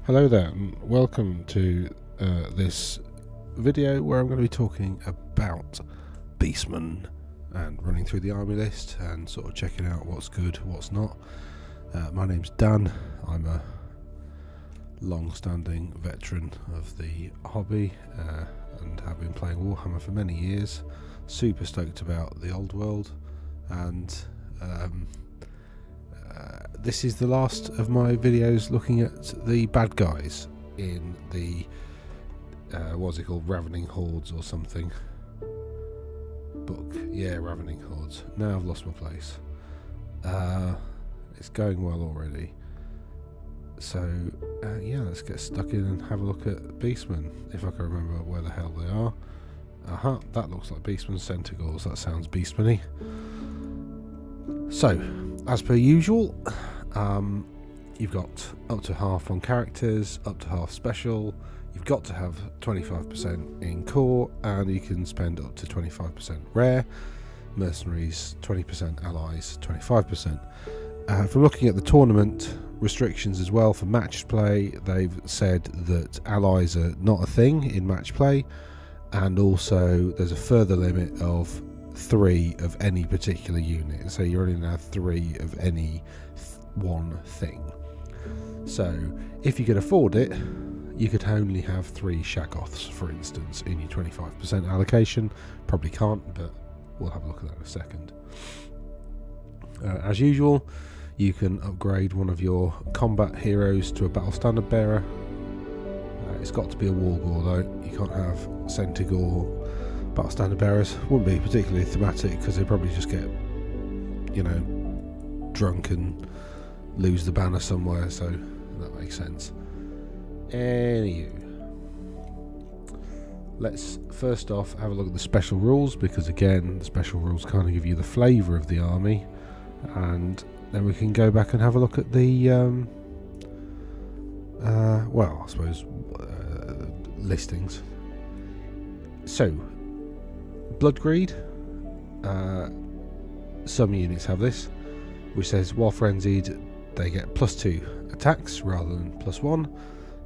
Hello there and welcome to this video where I'm going to be talking about Beastmen and running through the army list and sort of checking out what's good, what's not. My name's Dan. I'm a long-standing veteran of the hobby and have been playing Warhammer for many years. Super stoked about the old world, and this is the last of my videos looking at the bad guys in the what's it called, Ravening Hordes or something book. Yeah, Ravening Hordes. Now I've lost my place. It's going well already, so yeah, let's get stuck in and have a look at Beastmen, if I can remember where the hell they are. Aha, that looks like Beastmen Centaurs. That sounds Beastman-y. So, as per usual, you've got up to half on characters, up to half special. You've got to have 25% in core, and you can spend up to 25% rare. Mercenaries 20%, allies 25%. From looking at the tournament restrictions as well for match play, they've said that allies are not a thing in match play, and also there's a further limit of 3 of any particular unit, so you're only allowed 3 of any one thing. So if you could afford it, you could only have 3 Shaggoths, for instance, in your 25% allocation. Probably can't, but we'll have a look at that in a second. As usual, you can upgrade one of your combat heroes to a battle standard bearer. It's got to be a Wargore though. You can't have Centaur battle standard bearers. Wouldn't be particularly thematic because they probably just get, you know, drunk and lose the banner somewhere, so that makes sense. Anywho, let's first off have a look at the special rules, because again, the special rules kind of give you the flavour of the army, and then we can go back and have a look at the well, I suppose listings. So, Bloodgreed, some units have this, which says while frenzied they get +2 attacks rather than +1.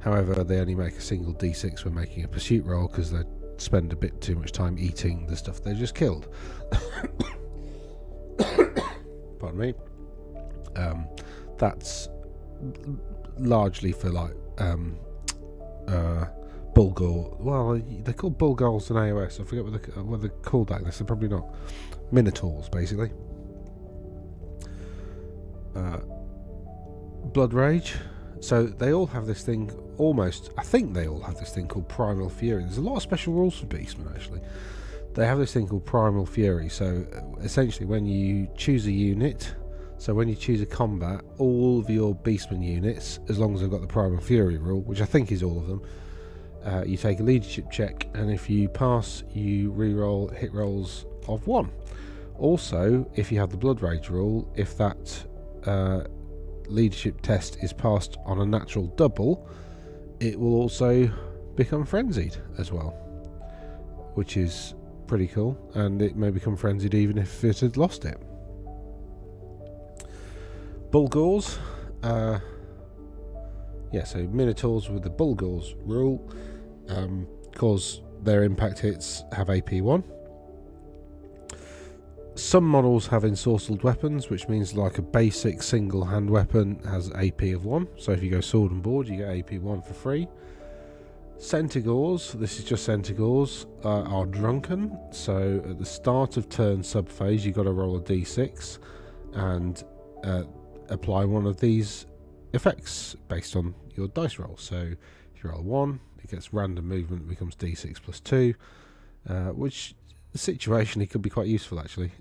However, they only make a single d6 when making a pursuit roll because they spend a bit too much time eating the stuff they just killed. Pardon me. That's largely for like Bulgur. Well, they're called Bulgurs in AOS. I forget what they're called back. They're probably not. Minotaurs, basically. Blood Rage. So they all have this thing, almost, I think they all have this thing called Primal Fury. There's a lot of special rules for Beastmen, actually. They have this thing called Primal Fury. So essentially when you choose a unit, so when you choose a combat, all of your Beastmen units, as long as they've got the Primal Fury rule, which I think is all of them, you take a leadership check, and if you pass, you re-roll hit rolls of 1. Also, if you have the Blood Rage rule, if that leadership test is passed on a natural double, it will also become frenzied as well, which is pretty cool, and it may become frenzied even if it had lost it. Bulgurs, yeah, so Minotaurs with the Bulgurs rule, cause their impact hits have AP 1. Some models have ensorcelled weapons, which means like a basic single hand weapon has AP of 1. So if you go sword and board, you get AP 1 for free. Centaurs, this is just Centaurs, are drunken. So at the start of turn subphase, you've got to roll a d6 and apply one of these effects based on your dice roll. So if you roll a 1, it gets random movement, it becomes d6 +2, which situationally could be quite useful actually.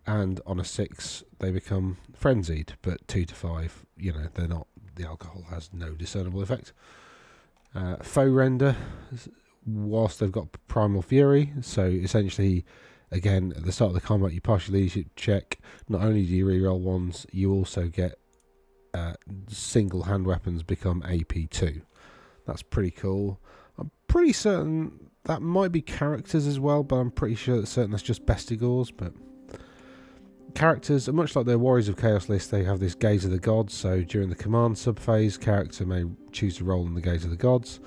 And on a 6 they become frenzied, but 2 to 5, you know, they're not, the alcohol has no discernible effect. Foe render, whilst they've got Primal Fury, so essentially again at the start of the combat you pass your leadership check, not only do you reroll 1s, you also get single hand weapons become AP 2. That's pretty cool. I'm pretty certain that might be characters as well, but I'm pretty certain that's just Bestigors. But Characters are much like their Warriors of Chaos list. They have this Gaze of the Gods, so during the command subphase, character may choose to roll in the Gaze of the Gods.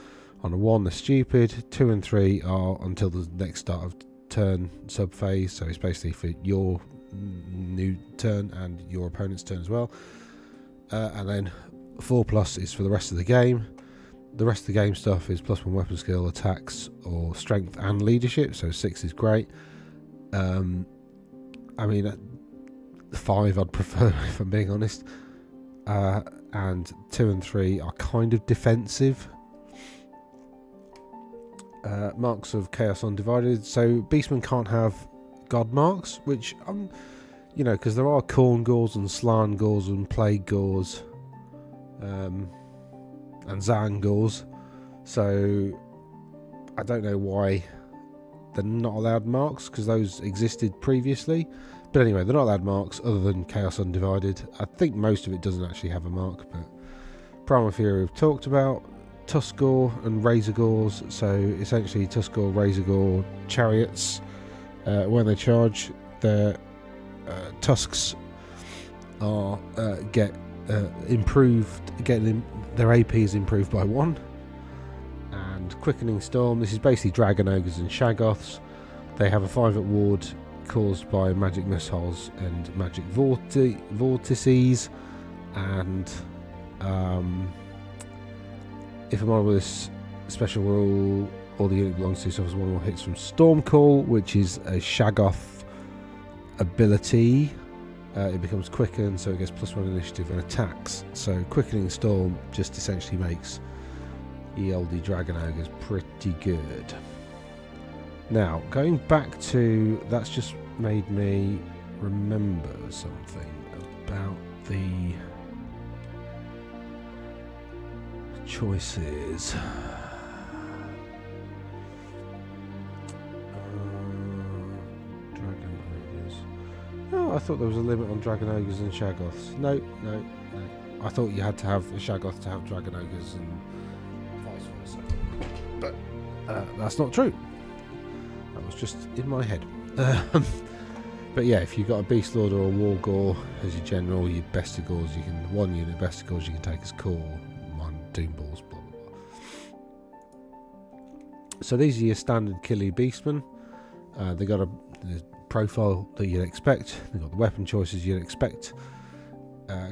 On a 1, they're stupid. 2 and 3 are until the next start of turn subphase, so it's basically for your new turn and your opponent's turn as well. And then 4+ is for the rest of the game. The rest of the game stuff is +1 weapon skill, attacks, or strength and leadership, so 6 is great. I mean, 5 I'd prefer, if I'm being honest. And 2 and 3 are kind of defensive. Marks of Chaos Undivided. So Beastmen can't have god marks, which, you know, because there are Khorne Gors and Slann Gors and Plague Gors, and Zan Gors. So I don't know why they're not allowed marks, because those existed previously. But anyway, they're not allowed marks other than Chaos Undivided. I think most of it doesn't actually have a mark, but Primal Fury we've talked about. Tuskgor and Razor Gors. So essentially Tuskgor, Razor Gore chariots. When they charge, their tusks are get improved. Their AP is improved by 1. And Quickening Storm. This is basically Dragon Ogres and Shaggoths. They have a 5 at ward caused by magic missiles and magic vortices, and if a model with this special rule or the unit belongs to suffers 1 or more hits from Stormcall, which is a Shaggoth ability, it becomes quickened, so it gets +1 initiative and attacks. So Quickening Storm just essentially makes the oldie Dragon Ogres pretty good. Now, going back to, that's just made me remember something about the choices. Dragon Ogres. Oh, I thought there was a limit on Dragon Ogres and Shaggoths. No. I thought you had to have a Shaggoth to have Dragon Ogres and vice versa. But that's not true. That was just in my head. But yeah, if you've got a Beast Lord or a War Gore as your general, your Bestigors, you can 1 unit Bestigors you can take as core, 1 Doom Balls, blah blah blah. So these are your standard Killy Beastmen. They got the profile that you'd expect. They've got the weapon choices you'd expect.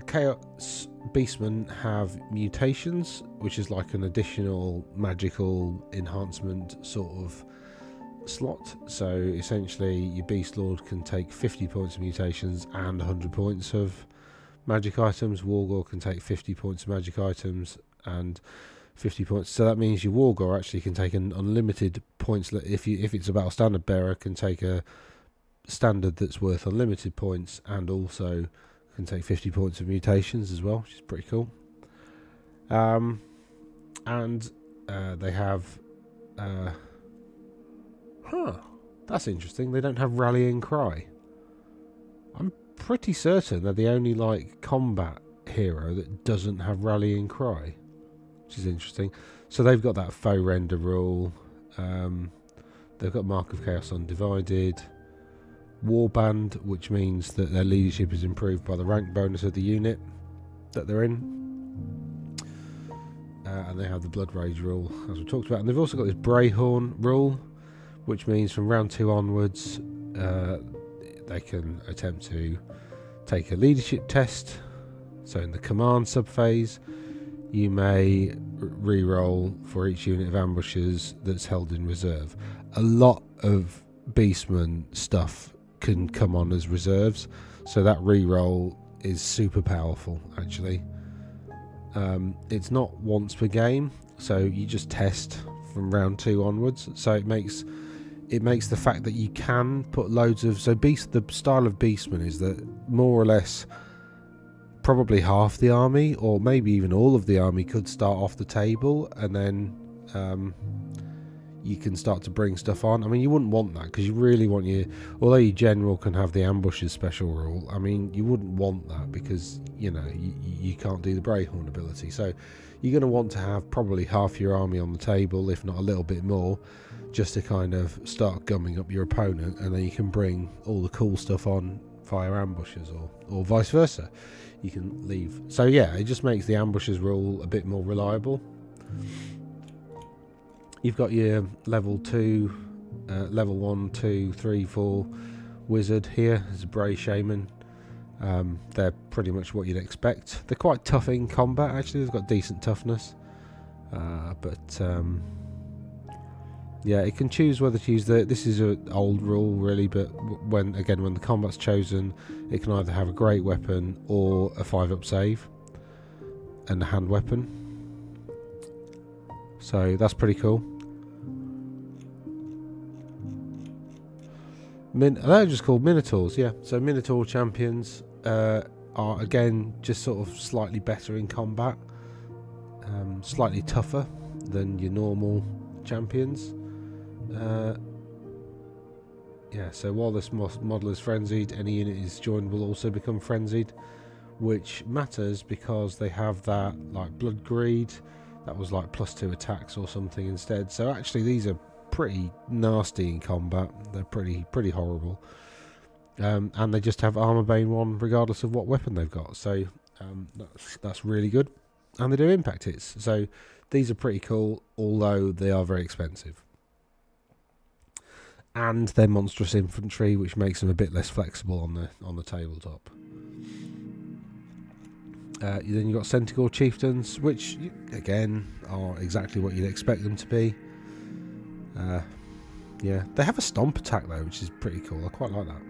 Chaos Beastmen have mutations, which is like an additional magical enhancement sort of slot. So essentially your Beast Lord can take 50 points of mutations and 100 points of magic items. Wargore can take 50 points of magic items and 50 points. So that means your Wargore actually can take an unlimited points. If it's a battle standard bearer, can take a standard that's worth unlimited points and also can take 50 points of mutations as well, which is pretty cool. And they have that's interesting. They don't have Rallying Cry. I'm pretty certain they're the only like combat hero that doesn't have Rallying Cry, which is interesting. So they've got that faux render rule. They've got Mark of Chaos Undivided, Warband, which means that their leadership is improved by the rank bonus of the unit that they're in. And they have the Blood Rage rule, as we talked about. And they've also got this Brayhorn rule, which means from round 2 onwards, they can attempt to take a leadership test. So in the command subphase, you may re-roll for each unit of ambushes that's held in reserve. A lot of Beastman stuff can come on as reserves, so that re-roll is super powerful actually. It's not once per game, so you just test from round 2 onwards, so it makes the fact that you can put loads of... So the style of Beastman is that more or less probably half the army, or maybe even all of the army, could start off the table, and then you can start to bring stuff on. I mean, you wouldn't want that, because you really want although your general can have the ambushes special rule, I mean, you wouldn't want that, because, you know, you can't do the Brayhorn ability. So you're going to want to have probably half your army on the table, if not a little bit more, just to kind of start gumming up your opponent, and then you can bring all the cool stuff on fire ambushes, or vice versa. You can leave. So yeah, it just makes the ambushes rule a bit more reliable. You've got your level 2, level 1, 2, 3, 4 wizard here. There's a Bray Shaman. They're pretty much what you'd expect. They're quite tough in combat, actually. They've got decent toughness. Yeah, it can choose whether to use this is an old rule, really, but when the combat's chosen, it can either have a great weapon or a 5-up save and a hand weapon. So that's pretty cool. They're just called Minotaurs, yeah. So Minotaur champions are again just sort of slightly better in combat, slightly tougher than your normal champions. Yeah, so while this model is frenzied, any unit is joined will also become frenzied, which matters because they have that like blood greed. That was like +2 attacks or something instead. So actually these are pretty nasty in combat. They're pretty horrible. And they just have Armor Bane 1 regardless of what weapon they've got. So that's really good. And they do impact hits. So these are pretty cool, although they are very expensive. And they're monstrous infantry, which makes them a bit less flexible on the tabletop. Then you've got Centaur Chieftains, which again are exactly what you'd expect them to be. Yeah, they have a stomp attack though, which is pretty cool. I quite like that.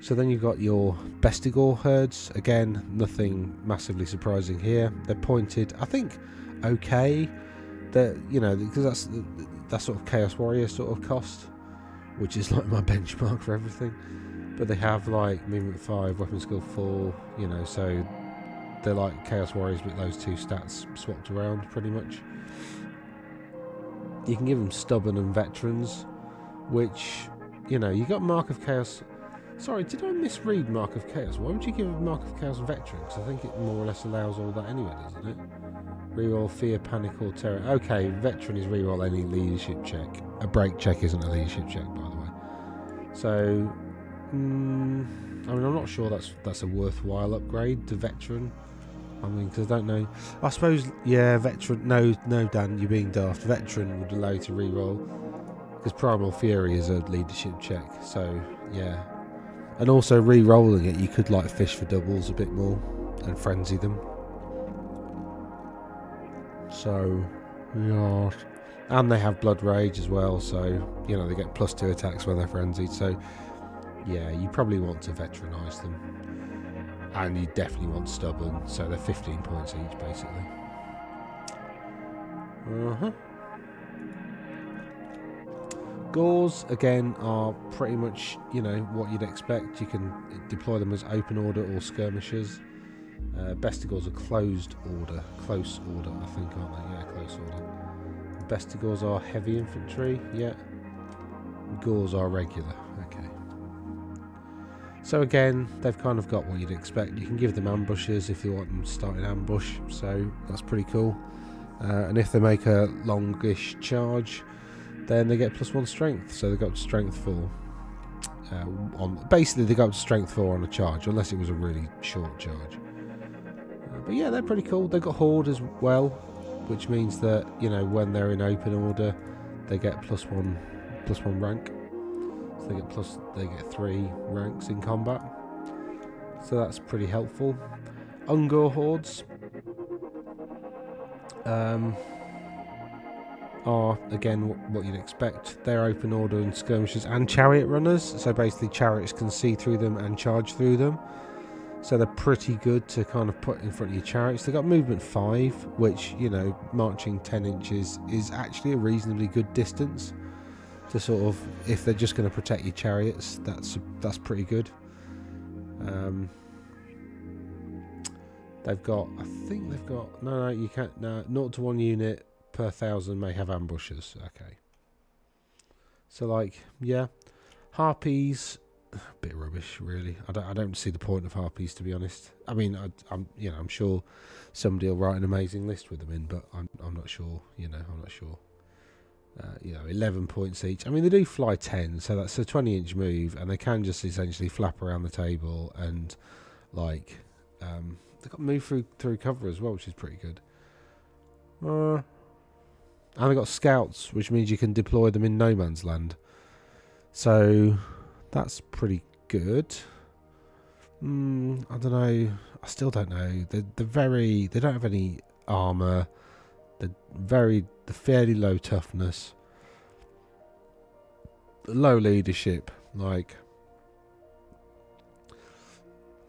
So then you've got your Bestigor herds. Again, nothing massively surprising here. They're pointed, I think, okay. They're, you know, because that's sort of Chaos Warrior sort of cost, which is like my benchmark for everything. But they have like movement 5, weapon skill 4, you know, so they're like Chaos Warriors with those 2 stats swapped around pretty much. You can give them Stubborn and Veterans, which, you know, you got Mark of Chaos. Sorry, did I misread Mark of Chaos? Why would you give Mark of Chaos Veteran? Because I think it more or less allows all that anyway, doesn't it? Reroll Fear, Panic or Terror. Okay, Veteran is reroll any leadership check. A break check isn't a leadership check, by the way. So, I mean, I'm not sure that's a worthwhile upgrade to Veteran. I mean, because I don't know. I suppose, yeah, Veteran. No, Dan, you're being daft. Veteran would allow you to reroll because Primal Fury is a leadership check. So, yeah. And also re-rolling it, you could like fish for doubles a bit more and frenzy them. So, yeah. And they have Blood Rage as well, so, you know, they get +2 attacks when they're frenzied. So, yeah, you probably want to veteranize them. And you definitely want Stubborn, so they're 15 points each, basically. Gauls, again, are pretty much, you know, what you'd expect. You can deploy them as open order or skirmishers. Bestigors are close order, I think, aren't they? Yeah, close order. Bestigors are heavy infantry, yeah. Gauls are regular, okay. So again, they've kind of got what you'd expect. You can give them ambushes if you want them to start an ambush, so that's pretty cool. And if they make a longish charge, then they get +1 strength, so they go up to strength 4. Basically, they go up to strength 4 on a charge, unless it was a really short charge. But yeah, they're pretty cool. They've got Horde as well, which means that, you know, when they're in open order, they get +1 rank. So they get 3 ranks in combat. So that's pretty helpful. Ungor Hordes are again what you'd expect. They're open order and skirmishers and chariot runners, so basically chariots can see through them and charge through them, so they're pretty good to kind of put in front of your chariots. They've got movement 5, which, you know, marching 10 inches is actually a reasonably good distance to sort of, if they're just going to protect your chariots, that's pretty good. They've got, I think they've got, no, you can't, no, 0 to 1 unit per 1,000 may have ambushes. Okay. So, like, yeah. Harpies, a bit rubbish, really. I don't see the point of harpies, to be honest. I mean, I'm sure somebody will write an amazing list with them in, but I'm not sure, you know, I'm not sure. You know, 11 points each. I mean, they do fly 10, so that's a 20-inch move, and they can just essentially flap around the table and, like, they've got move through cover as well, which is pretty good. And they've got scouts, which means you can deploy them in no man's land. So that's pretty good. I don't know. I still don't know. They don't have any armor. They're fairly low toughness, low leadership. Like,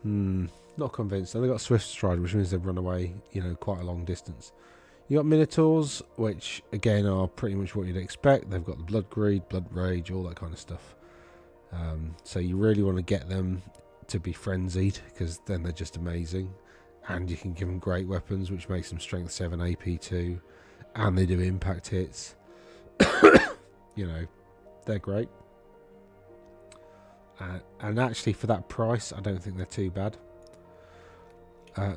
not convinced. And they got swift stride, which means they run away, you know, quite a long distance. You got minotaurs, which again are pretty much what you'd expect. They've got the blood greed, blood rage, all that kind of stuff. So you really want to get them to be frenzied, because then they're just amazing, and you can give them great weapons, which makes them strength 7, AP 2, and they do impact hits. You know, they're great. And actually, for that price, I don't think they're too bad.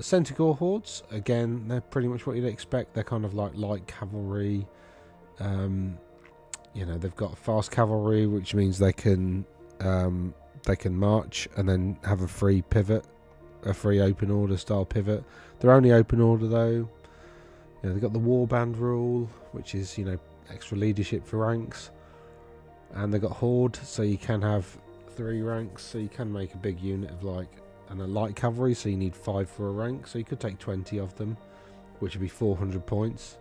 Centaur hordes, again, they're pretty much what you'd expect. They're kind of like light cavalry. You know, they've got fast cavalry, which means they can march and then have a free pivot, a free open order style pivot. They're only open order though. You know, they've got the warband rule, which is, you know, extra leadership for ranks, and they've got horde, so you can have 3 ranks, so you can make a big unit of like, and a light cavalry, so you need 5 for a rank, so you could take 20 of them, which would be 400 points,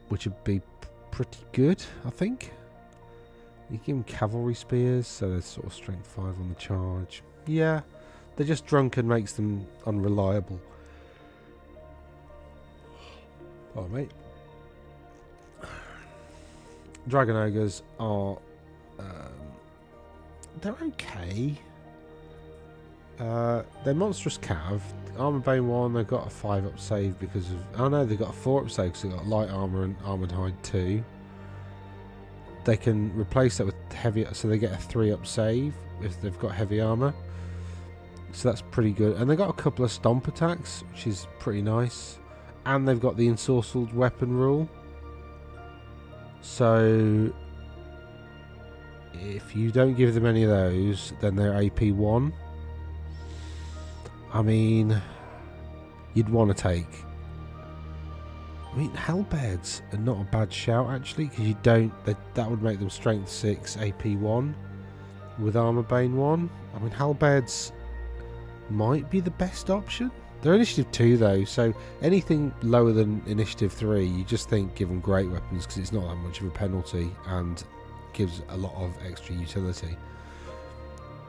which would be pretty good, I think. You give them cavalry spears, so they're sort of strength 5 on the charge. Yeah, they're just drunken, makes them unreliable. Oh, mate. Dragon ogres are they're okay. They're monstrous cav. Armor Bane 1, they've got a 5 up save because of... Oh no, they've got a 4 up save because they've got light armor and armored hide 2. They can replace that with heavy, so they get a 3 up save if they've got heavy armor. So that's pretty good. And they've got a couple of stomp attacks, which is pretty nice. And they've got the ensorcelled weapon rule. So if you don't give them any of those, then they're AP 1. I mean, you'd want to take... I mean, Hellbeards are not a bad shout, actually, because you don't... That would make them Strength 6, AP 1, with Armor Bane 1. I mean, Hellbeards might be the best option. They're Initiative 2, though, so anything lower than Initiative 3, you just think give them great weapons, because it's not that much of a penalty, and gives a lot of extra utility.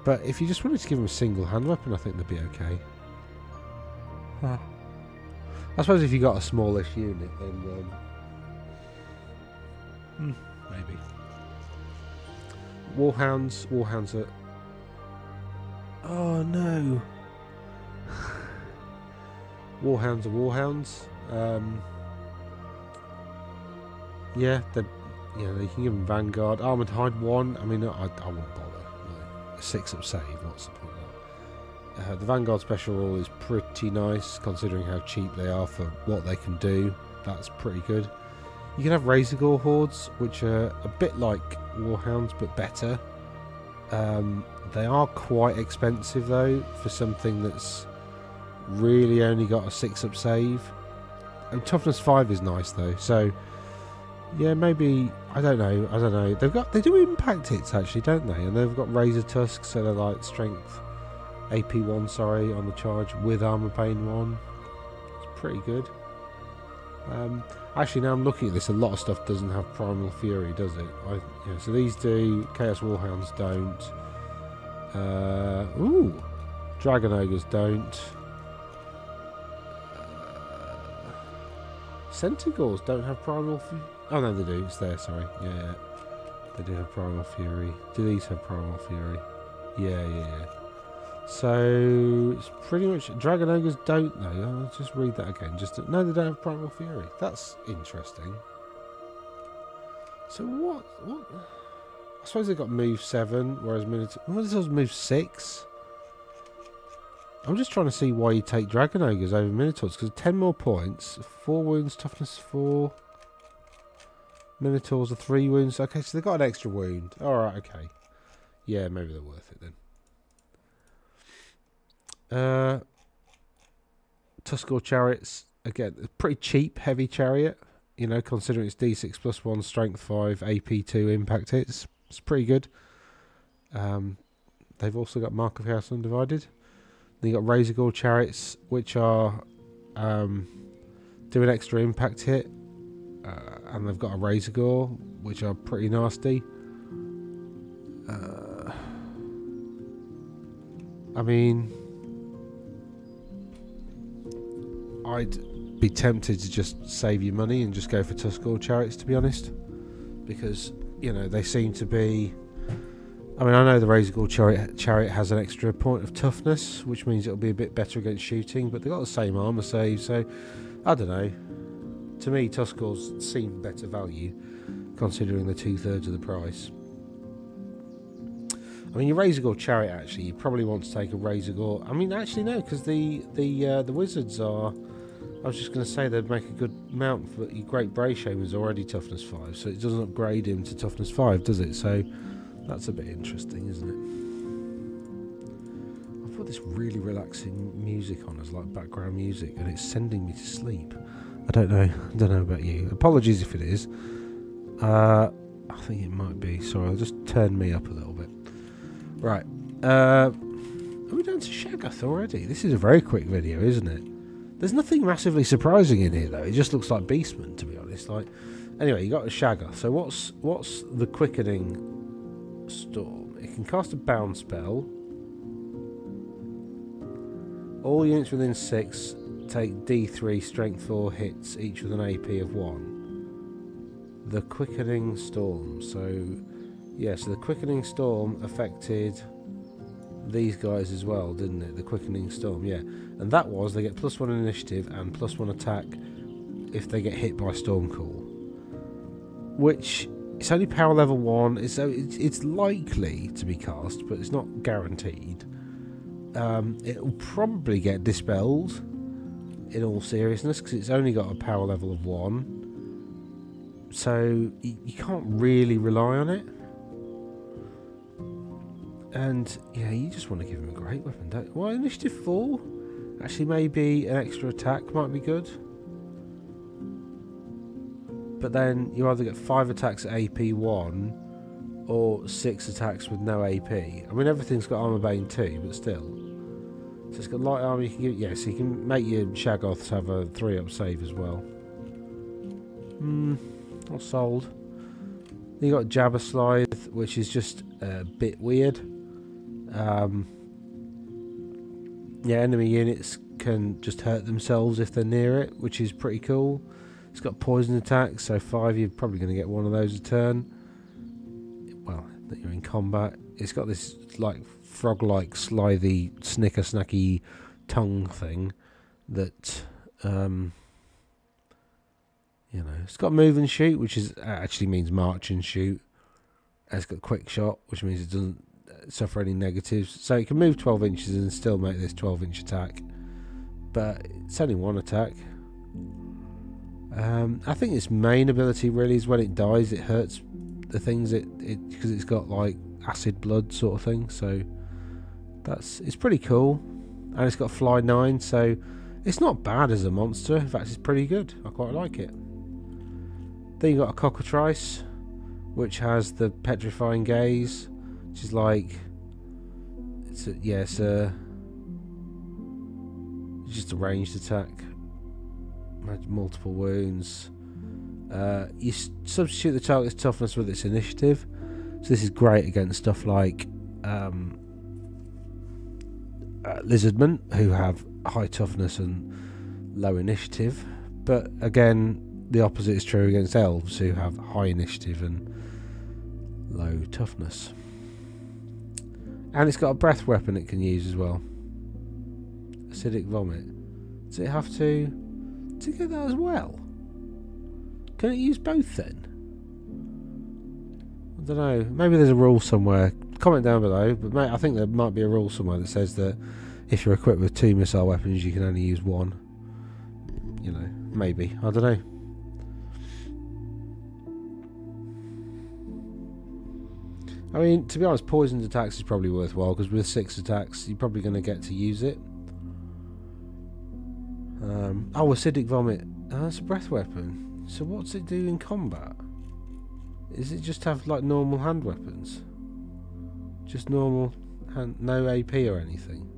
But if you just wanted to give them a single hand weapon, I think they'd be okay. Huh. I suppose if you got a smallish unit, then maybe. Warhounds are... Oh no! Warhounds are warhounds. Yeah, you can give them Vanguard. Armoured Hide 1. I mean, I wouldn't bother. No. A 6 up save. What's the point of that? The Vanguard special rule is pretty nice, considering how cheap they are for what they can do. That's pretty good. You can have Razor Gore hordes, which are a bit like Warhounds, but better. They are quite expensive, though, for something that's really only got a 6 up save. And toughness 5 is nice, though. So, yeah, maybe... I don't know. They do impact hits, actually, don't they? And they've got Razor Tusks, so they're like strength... AP 1, sorry, on the charge with Armor Bane 1. It's pretty good. Actually, now I'm looking at this, a lot of stuff doesn't have Primal Fury, does it? So these do. Chaos Warhounds don't. Dragon Ogres don't. Centaurs don't have Primal Fury. Oh no, they do. It's there. Sorry. Yeah. They do have Primal Fury. Do these have Primal Fury? Yeah. So it's pretty much Dragon Ogres don't know. I'll just read that again. No, they don't have Primal Fury. That's interesting. So what? I suppose they got move 7, whereas Minotaurs move 6. I'm just trying to see why you take Dragon Ogres over Minotaurs, because 10 more points, 4 wounds, toughness 4. Minotaurs are 3 wounds. Okay, so they've got an extra wound. Alright, okay. Yeah, maybe they're worth it then. Tuskor chariots, again, a pretty cheap, heavy chariot. You know, considering it's D6 plus 1, strength 5, AP 2, impact hits. It's pretty good. They've also got Mark of Chaos Undivided. Then you got Razor Gore chariots, which are do an extra impact hit. And they've got a Razor Gore, which are pretty nasty. I mean, I'd be tempted to just save your money and just go for Tuskor chariots, to be honest, because, you know, they seem to be... I mean, I know the Razor Gore chariot has an extra point of toughness, which means it'll be a bit better against shooting, but they've got the same armour save, so I don't know. To me, Tuskors seem better value, considering they're 2/3 of the price. I mean, your Razor Gore chariot, actually, you probably want to take a Razor Gore. I mean, actually, no, because the wizards are... I was just going to say they'd make a good mount, but your Great Bray Shaman's already toughness 5, so it doesn't upgrade him to toughness 5, does it? So that's a bit interesting, isn't it? I've got this really relaxing music on as like background music, and it's sending me to sleep. I don't know about you. Apologies if it is. I think it might be. Sorry, I'll just turn me up a little bit. Right. Are we down to Shaggoth already? This is a very quick video, isn't it? There's nothing massively surprising in here, though. It just looks like Beastman, to be honest. Like, anyway, you got a Shaggoth. So what's the Quickening Storm? It can cast a bound spell. All units within 6 take D3 strength 4 hits, each with an AP of 1. The Quickening Storm. So, yeah, so the Quickening Storm affected these guys as well, didn't it? The Quickening Storm, yeah. And that was, they get +1 initiative and +1 attack if they get hit by Stormcall. Which, it's only power level 1, it's likely to be cast, but it's not guaranteed. It'll probably get dispelled, in all seriousness, because it's only got a power level of 1. So, you can't really rely on it. And, yeah, you just want to give him a great weapon, don't you? Well, initiative 4? Actually, maybe an extra attack might be good. But then you either get 5 attacks at AP 1 or 6 attacks with no AP. I mean, everything's got Armor Bane 2, but still. So it's got light armor, you can give it, yeah, so you can make your Shaggoths have a 3-up save as well. Not sold. Then you got Jabber Slithe, which is just a bit weird. Yeah, enemy units can just hurt themselves if they're near it, which is pretty cool. It's got poison attacks, so 5, you're probably going to get one of those a turn. Well, that you're in combat. It's got this like frog-like, slithy, snacky tongue thing that, you know, it's got move and shoot, which is actually means march and shoot. And it's got quick shot, which means it doesn't suffer any negatives. So it can move 12 inches and still make this 12-inch attack. But it's only 1 attack. I think its main ability really is when it dies, it hurts the things because it's got like acid blood sort of thing. So it's pretty cool, and it's got Fly 9, so it's not bad as a monster. In fact, it's pretty good. I quite like it. Then you got a Cockatrice, which has the Petrifying Gaze, which is like it's just a ranged attack. Multiple wounds. You substitute the target's toughness with its initiative, so this is great against stuff like lizardmen, who have high toughness and low initiative. But again, the opposite is true against elves, who have high initiative and low toughness. And it's got a breath weapon it can use as well. Acidic Vomit. Does it have to get that as well? Can it use both then? I don't know. Maybe there's a rule somewhere. Comment down below. But mate, I think there might be a rule somewhere that says that if you're equipped with 2 missile weapons, you can only use 1. You know, maybe. I don't know. I mean, to be honest, poisoned attacks is probably worthwhile, because with 6 attacks, you're probably going to get to use it. Oh, acidic vomit. That's a breath weapon. So what's it do in combat? Is it just have like normal hand weapons? Just normal hand, no AP or anything?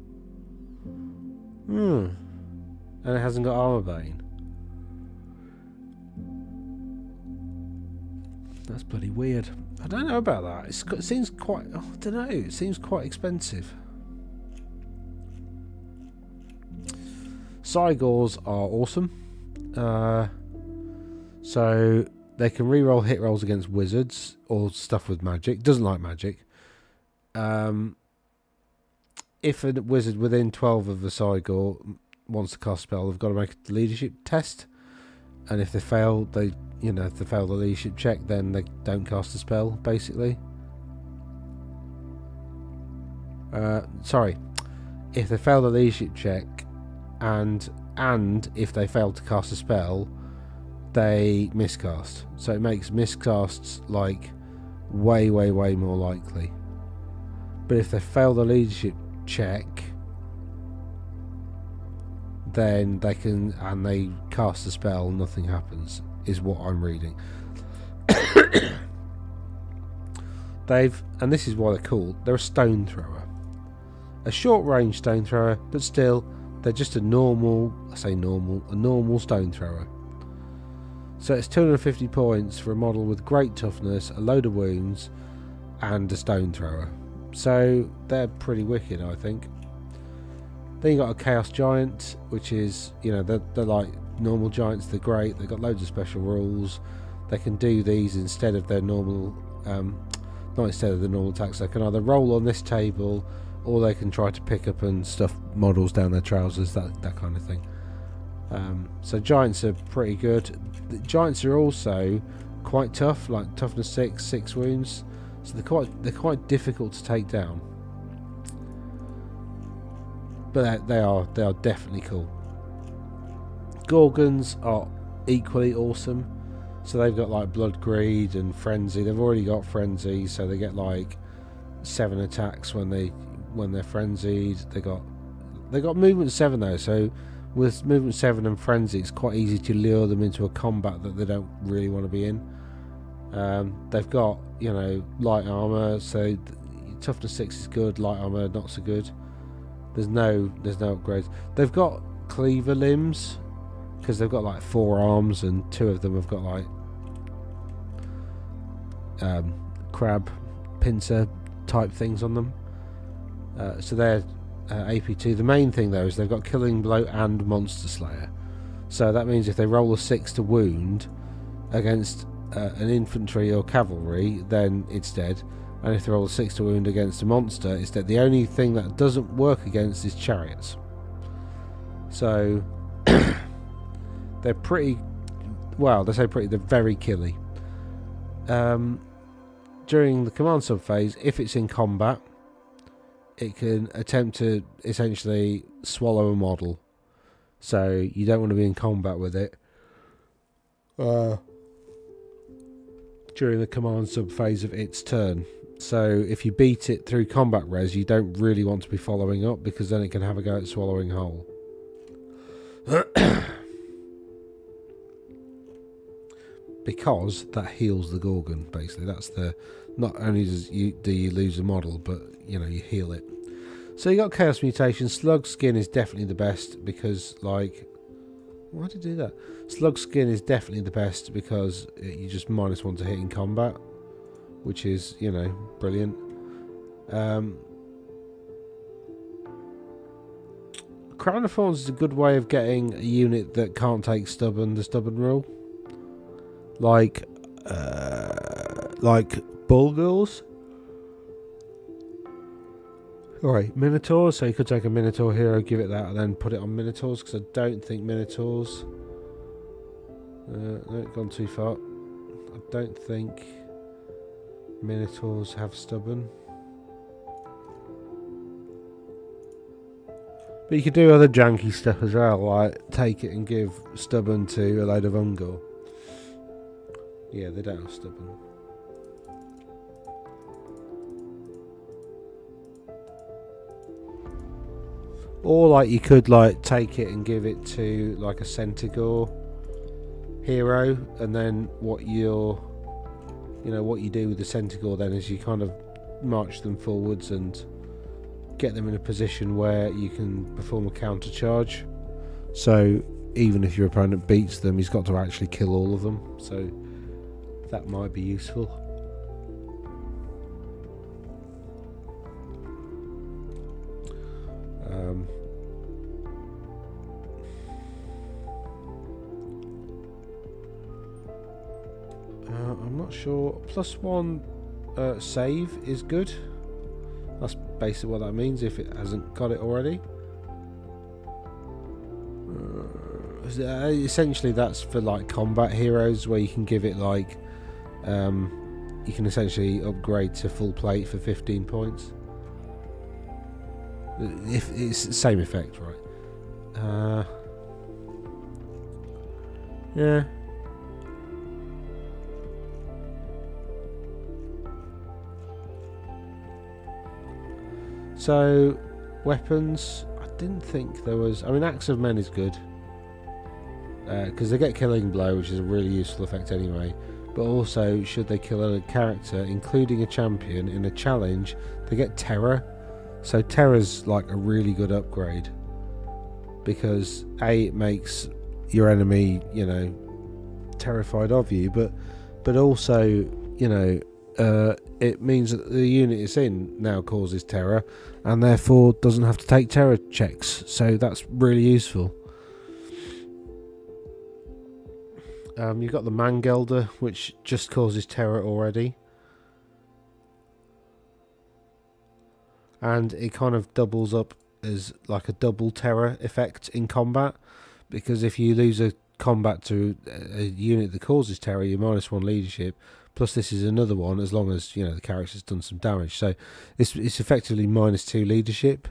And it hasn't got armor bane. That's bloody weird. I don't know about that. It seems quite... Oh, I don't know. It seems quite expensive. Cygors are awesome. So they can reroll hit rolls against wizards or stuff with magic. Doesn't like magic. If a wizard within 12 of the Cygor wants to cast a spell, they've got to make a leadership test. And if they fail, if they fail the leadership check, then they don't cast a spell, basically. Sorry. If they fail the leadership check, and if they fail to cast a spell, they miscast. So it makes miscasts, like, way, way, way more likely. But if they fail the leadership check, then they can, and they cast a spell, nothing happens, is what I'm reading. And this is why they're cool, they're a stone thrower. A short range stone thrower, but still, they're just a normal, a normal stone thrower. So it's 250 points for a model with great toughness, a load of wounds, and a stone thrower. So they're pretty wicked, I think. Then you got a Chaos Giant, which is, they're like normal giants, they're great, they've got loads of special rules. They can do these instead of their normal, not instead of the normal attacks. They can either roll on this table, or they can try to pick up and stuff models down their trousers, that kind of thing. So giants are pretty good. The giants are also quite tough, like toughness 6 wounds. So they're quite difficult to take down. But they are definitely cool. Gorgons are equally awesome. So they've got like Blood Greed and Frenzy. They've already got Frenzy, so they get like 7 attacks when they're frenzied. They got movement 7 though, so with movement 7 and Frenzy, it's quite easy to lure them into a combat that they don't really want to be in. They've got, light armor, so toughness 6 is good, light armor not so good. There's no upgrades. They've got cleaver limbs, because they've got like 4 arms, and 2 of them have got like crab pincer type things on them. So they're AP2. The main thing though is they've got Killing Blow and Monster Slayer. So that means if they roll a 6 to wound against an infantry or cavalry, then it's dead. And if they roll a 6 to wound against a monster, it's dead. The only thing that doesn't work against is chariots. So they're pretty, well, they say pretty, they're very killy. During the command sub phase, if it's in combat, it can attempt to essentially swallow a model. So you don't want to be in combat with it during the command sub phase of its turn. So if you beat it through combat res, you don't really want to be following up, because then it can have a go at swallowing whole. Because that heals the Gorgon, basically. That's the, not only do you lose a model, but you heal it. So you got Chaos Mutation. Slug Skin is definitely the best, because like, why did it do that? Slug Skin is definitely the best because you just -1 to hit in combat, which is, brilliant. Crown of Thorns is a good way of getting a unit that can't take the stubborn rule. Like Bulgars. Alright, Minotaurs. So you could take a Minotaur hero, give it that, and then put it on Minotaurs, because I don't think Minotaurs... no, gone too far. I don't think Minotaurs have stubborn. But you could do other janky stuff as well, like take it and give stubborn to a load of Ungor. Yeah, they don't have stubborn. Or like you could like take it and give it to like a Centaur hero, and then what you do with the Centaur then is you kind of march them forwards and get them in a position where you can perform a counter charge. So even if your opponent beats them, he's got to actually kill all of them. So that might be useful. I'm not sure. +1 save is good. That's basically what that means if it hasn't got it already. Essentially that's for like combat heroes, where you can give it like you can essentially upgrade to full plate for 15 points. If it's the same effect, right? Yeah. So weapons, I didn't think there was. I mean, Axe of Men is good because they get Killing Blow, which is a really useful effect anyway. But also, should they kill a character, including a champion, in a challenge, they get Terror. So Terror's like a really good upgrade because A, it makes your enemy, you know, terrified of you, but also, you know, it means that the unit it's in now causes terror and therefore doesn't have to take terror checks, so that's really useful. You've got the Mangelder, which just causes terror already, and it kind of doubles up as like a double terror effect in combat, because if you lose a combat to a unit that causes terror, you're -1 leadership. Plus this is another one as long as, you know, the character's done some damage. So it's effectively -2 leadership,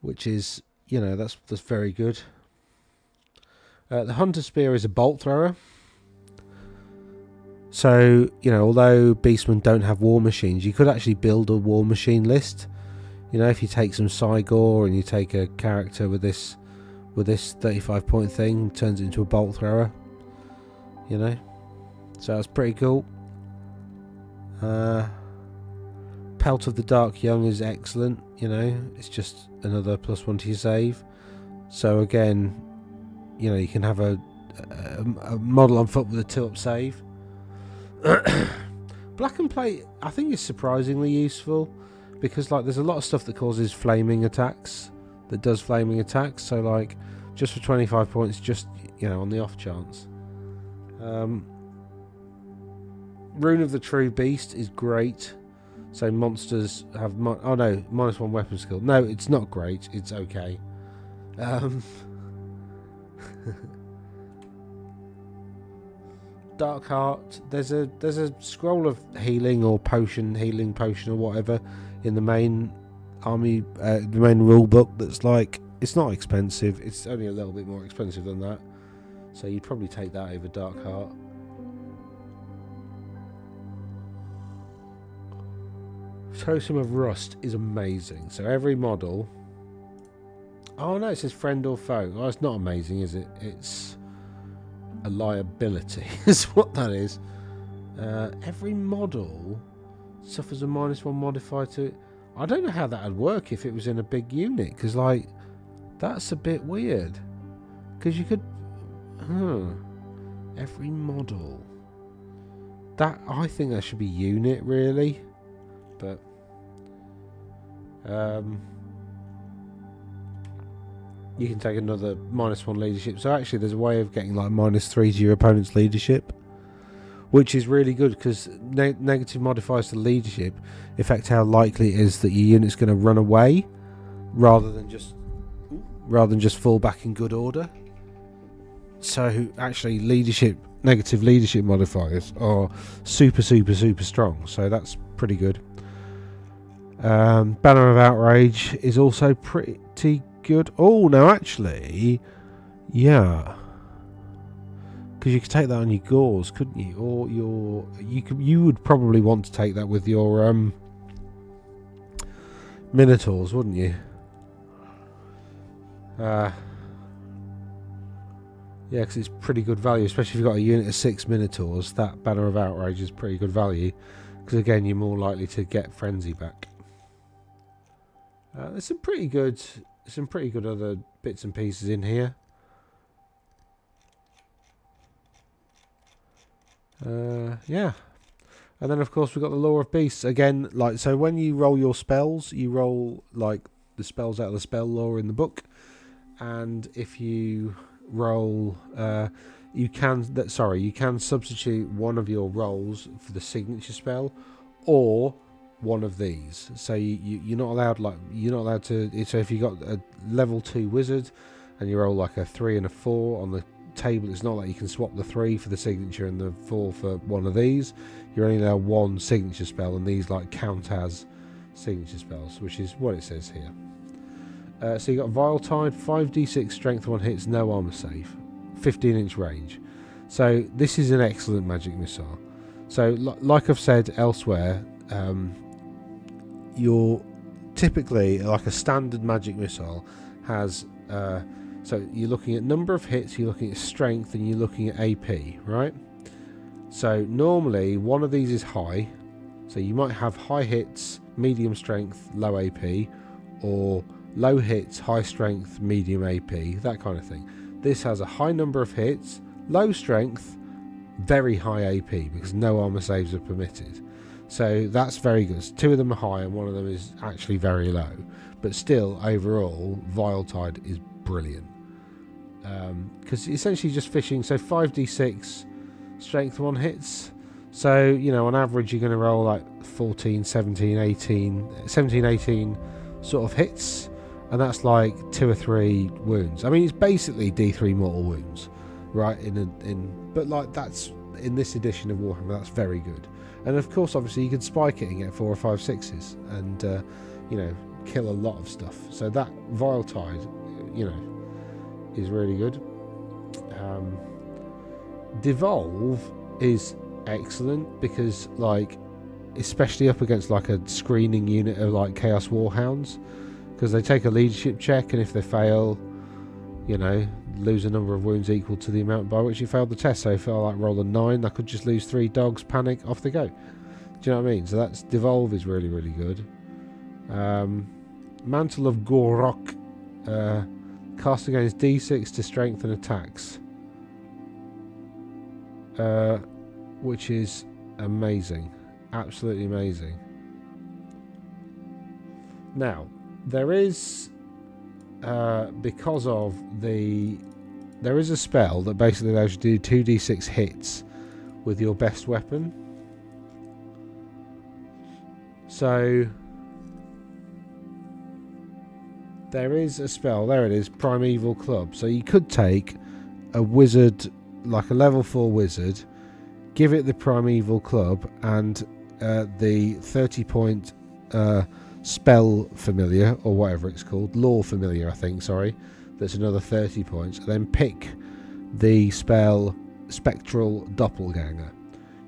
which is, you know, that's very good. The Hunter Spear is a bolt thrower. So, you know, although Beastmen don't have war machines, you could actually build a war machine list. You know, if you take some Cygor and you take a character with this 35-point thing, turns it into a bolt thrower. You know, so that's pretty cool. Pelt of the Dark Young is excellent. You know, it's just another +1 to your save. So again, you know, you can have a model on foot with a 2-up save. Black and Plate, I think, is surprisingly useful because, like, there's a lot of stuff that causes flaming attacks, that does flaming attacks. So, like, just for 25 points, just, you know, on the off chance. Rune of the True Beast is great. So monsters have oh no, -1 weapon skill. No, it's not great. It's okay. Dark Heart. There's a scroll of healing or healing potion or whatever in the main army, the main rule book. That's like, it's not expensive. It's only a little bit more expensive than that. So you'd probably take that over Dark Heart. Totem of Rust is amazing. So every model. Oh no, it says friend or foe. Well, it's not amazing, is it? It's a liability, is what that is. Every model suffers a -1 modifier to it. I don't know how that would work if it was in a big unit, because, like, that's a bit weird. Because you could. Every model. That, I think that should be unit, really. But you can take another -1 leadership. So actually there's a way of getting like -3 to your opponent's leadership, which is really good because negative modifiers to leadership affect how likely it is that your unit's going to run away rather than just fall back in good order. So actually negative leadership modifiers are super strong, so that's pretty good. Banner of Outrage is also pretty good. Oh, no, actually, yeah, because you could take that on your Gauls, couldn't you? Or you would probably want to take that with your Minotaurs, wouldn't you? Yeah, because it's pretty good value, especially if you've got a unit of 6 Minotaurs. That Banner of Outrage is pretty good value, because again, you're more likely to get Frenzy back. There's some pretty good other bits and pieces in here. Yeah. And then of course we've got the Law of Beasts again. Like, so when you roll your spells, you roll like the spells out of the spell lore in the book, and if you roll, you can substitute one of your rolls for the signature spell, or one of these. So you're not allowed to. So if you got a level 2 wizard and you roll like a 3 and a 4 on the table, it's not like you can swap the 3 for the signature and the 4 for one of these. You're only allowed one signature spell, and these like count as signature spells, which is what it says here. So you got Vile Tide, 5d6 strength 1 hits, no armor save, 15-inch range. So this is an excellent magic missile. So like I've said elsewhere, you're typically, like a standard magic missile has so you're looking at number of hits, you're looking at strength, and you're looking at AP, right? So normally one of these is high, so you might have high hits, medium strength, low AP, or low hits, high strength, medium AP, that kind of thing. This has a high number of hits, low strength, very high AP, because no armor saves are permitted. So that's very good. 2 of them are high and 1 of them is actually very low, but still overall Vile Tide is brilliant, because essentially just fishing. So 5d6 strength 1 hits, so you know on average you're going to roll like 14, 17, 18 sort of hits, and that's like 2 or 3 wounds. I mean, it's basically D3 mortal wounds, right? But like, that's in this edition of Warhammer, that's very good. And of course, obviously, you can spike it and get 4 or 5 6s, and you know, kill a lot of stuff. So that Vile Tide, you know, is really good. Devolve is excellent because, like, especially up against like a screening unit of like Chaos Warhounds, because they take a leadership check, and if they fail, you know, lose a number of wounds equal to the amount by which you failed the test. So if I like roll a 9, I could just lose 3 dogs, panic, off they go. Do you know what I mean? So that's Devolve is really, really good. Mantle of Gorok, cast against D6 to strengthen attacks, which is amazing, absolutely amazing. Now there is because of there is a spell that basically allows you to do 2d6 hits with your best weapon. So there is a spell, there it is, Primeval Club. So you could take a wizard, like a level 4 wizard, give it the Primeval Club and the 30-point spell familiar, or whatever it's called, lore familiar I think, sorry, that's another 30 points, and then pick the spell Spectral Doppelganger.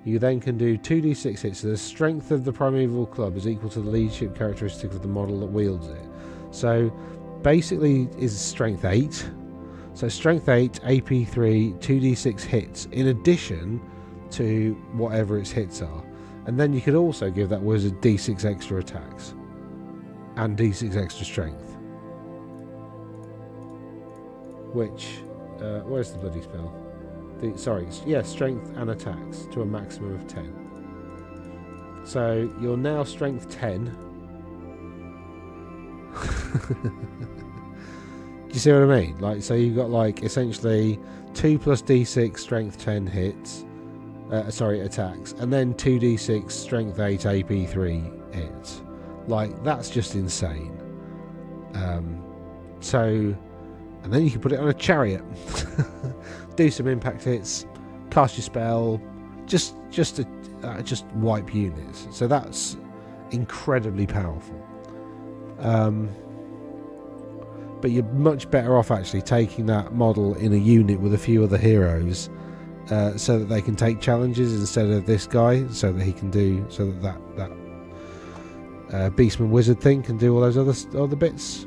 You then can do 2d6 hits. So the strength of the Primeval Club is equal to the leadership characteristic of the model that wields it. So basically is strength 8. So strength 8, AP 3, 2d6 hits in addition to whatever its hits are. And then you could also give that wizard d6 extra attacks and d6 extra strength. Which, where's the bloody spell? Strength and attacks to a maximum of 10. So you're now strength 10. Do you see what I mean? Like, so you've got like essentially 2 plus d6 strength 10 hits, attacks, and then 2d6 strength 8 AP 3 hits. Like, that's just insane. And then you can put it on a chariot, do some impact hits, cast your spell, just wipe units. So that's incredibly powerful. But you're much better off actually taking that model in a unit with a few other heroes, so that they can take challenges instead of this guy, so that he can do, so that Beastman Wizard thing can do all those other bits.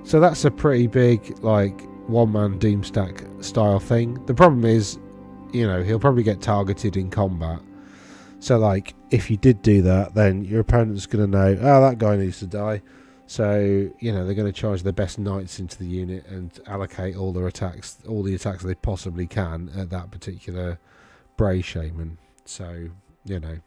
So that's a pretty big, like, one-man Doomstack style thing. The problem is, you know, he'll probably get targeted in combat. So, like, if you did do that, then your opponent's going to know, oh, that guy needs to die. So, you know, they're going to charge their best knights into the unit and allocate all their attacks, all the attacks they possibly can at that particular Bray Shaman. So, you know.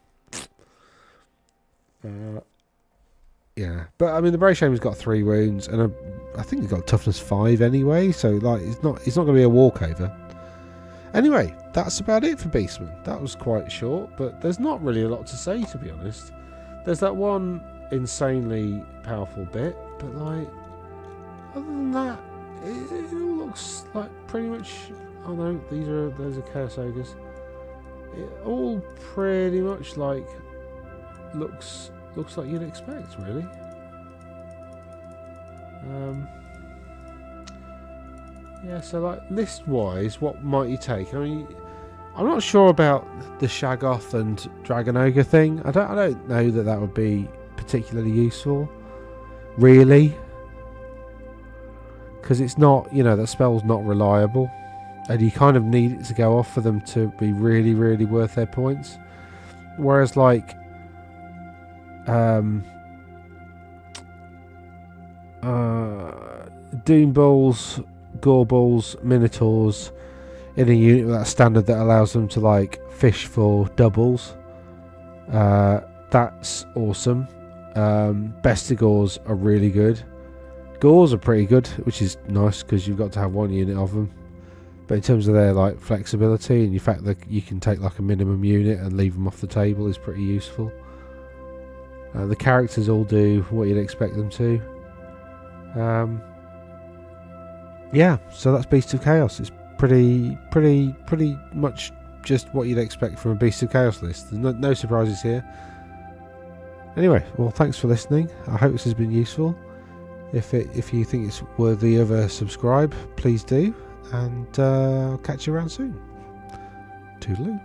Yeah, but I mean the Bray Shaman's got 3 wounds, and I think he's got toughness 5 anyway. So like, it's not going to be a walkover. Anyway, that's about it for Beastman. That was quite short, but there's not really a lot to say, to be honest. There's that one insanely powerful bit, but like, other than that, it all looks like pretty much. Oh no, those are Chaos Ogres. It all pretty much like looks like you'd expect, really. Yeah, so like list wise, what might you take? I mean, I'm not sure about the Shaggoth and Dragon Ogre thing. I don't know that would be particularly useful, really, because it's not, you know, that spell's not reliable, and you kind of need it to go off for them to be really, really worth their points. Whereas like Doom Balls, Gore Balls, Minotaurs in a unit with that standard that allows them to like fish for doubles, that's awesome. Bestigors are really good. Gores are pretty good, which is nice because you've got to have 1 unit of them. But in terms of their like flexibility and the fact that you can take like a minimum unit and leave them off the table is pretty useful. The characters all do what you'd expect them to. Yeah, so that's Beast of Chaos. It's pretty much just what you'd expect from a Beast of Chaos list. There's no surprises here. Anyway, well, thanks for listening. I hope this has been useful. If you think it's worthy of a subscribe, please do, and I'll catch you around soon. Toodaloo.